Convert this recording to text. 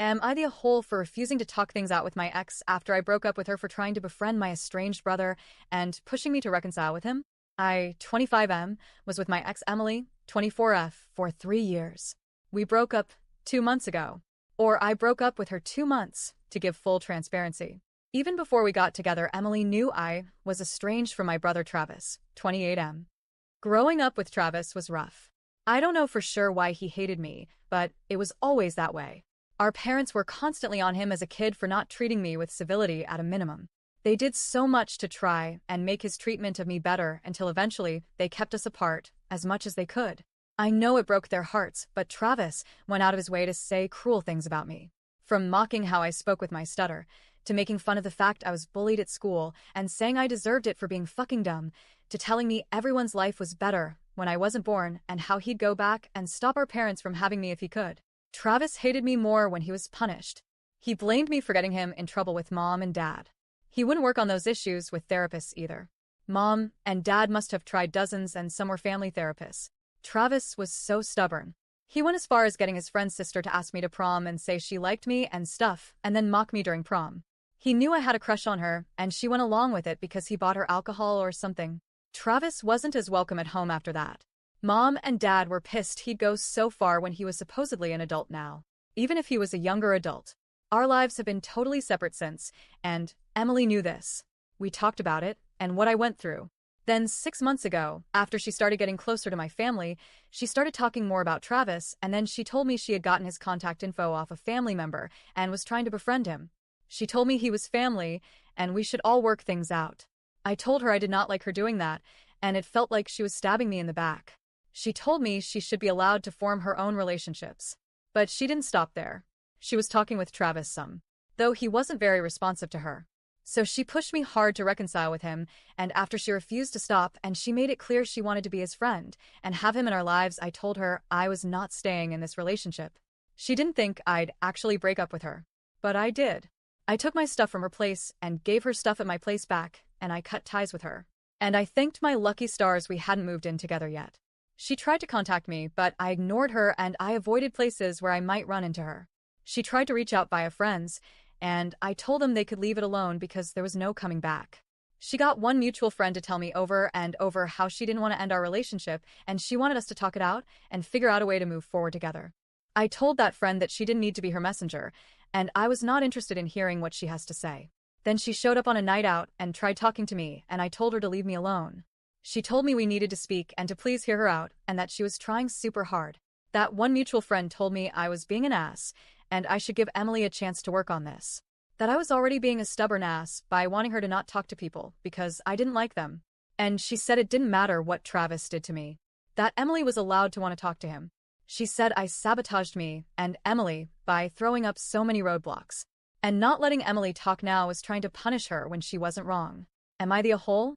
Am I the a-hole for refusing to talk things out with my ex after I broke up with her for trying to befriend my estranged brother and pushing me to reconcile with him? I, 25M, was with my ex Emily, 24F, for 3 years. We broke up 2 months ago. Or I broke up with her 2 months, to give full transparency. Even before we got together, Emily knew I was estranged from my brother Travis, 28M. Growing up with Travis was rough. I don't know for sure why he hated me, but it was always that way. Our parents were constantly on him as a kid for not treating me with civility at a minimum. They did so much to try and make his treatment of me better until eventually they kept us apart as much as they could. I know it broke their hearts, but Travis went out of his way to say cruel things about me. From mocking how I spoke with my stutter, to making fun of the fact I was bullied at school and saying I deserved it for being fucking dumb, to telling me everyone's life was better when I wasn't born and how he'd go back and stop our parents from having me if he could. Travis hated me more when he was punished. He blamed me for getting him in trouble with mom and dad. He wouldn't work on those issues with therapists either. Mom and dad must have tried dozens and some were family therapists. Travis was so stubborn. He went as far as getting his friend's sister to ask me to prom and say she liked me and stuff, and then mock me during prom. He knew I had a crush on her, and she went along with it because he bought her alcohol or something. Travis wasn't as welcome at home after that. Mom and dad were pissed he'd go so far when he was supposedly an adult now. Even if he was a younger adult. Our lives have been totally separate since, and Emily knew this. We talked about it, and what I went through. Then 6 months ago, after she started getting closer to my family, she started talking more about Travis, and then she told me she had gotten his contact info off a family member and was trying to befriend him. She told me he was family, and we should all work things out. I told her I did not like her doing that, and it felt like she was stabbing me in the back. She told me she should be allowed to form her own relationships. But she didn't stop there. She was talking with Travis some, though he wasn't very responsive to her. So she pushed me hard to reconcile with him, and after she refused to stop and she made it clear she wanted to be his friend and have him in our lives, I told her I was not staying in this relationship. She didn't think I'd actually break up with her. But I did. I took my stuff from her place and gave her stuff at my place back, and I cut ties with her. And I thanked my lucky stars we hadn't moved in together yet. She tried to contact me, but I ignored her and I avoided places where I might run into her. She tried to reach out via friends, and I told them they could leave it alone because there was no coming back. She got one mutual friend to tell me over and over how she didn't want to end our relationship and she wanted us to talk it out and figure out a way to move forward together. I told that friend that she didn't need to be her messenger, and I was not interested in hearing what she has to say. Then she showed up on a night out and tried talking to me, and I told her to leave me alone. She told me we needed to speak and to please hear her out and that she was trying super hard. That one mutual friend told me I was being an ass and I should give Emily a chance to work on this. That I was already being a stubborn ass by wanting her to not talk to people because I didn't like them. And she said it didn't matter what Travis did to me. That Emily was allowed to want to talk to him. She said I sabotaged me and Emily by throwing up so many roadblocks. And not letting Emily talk now was trying to punish her when she wasn't wrong. Am I the a-hole?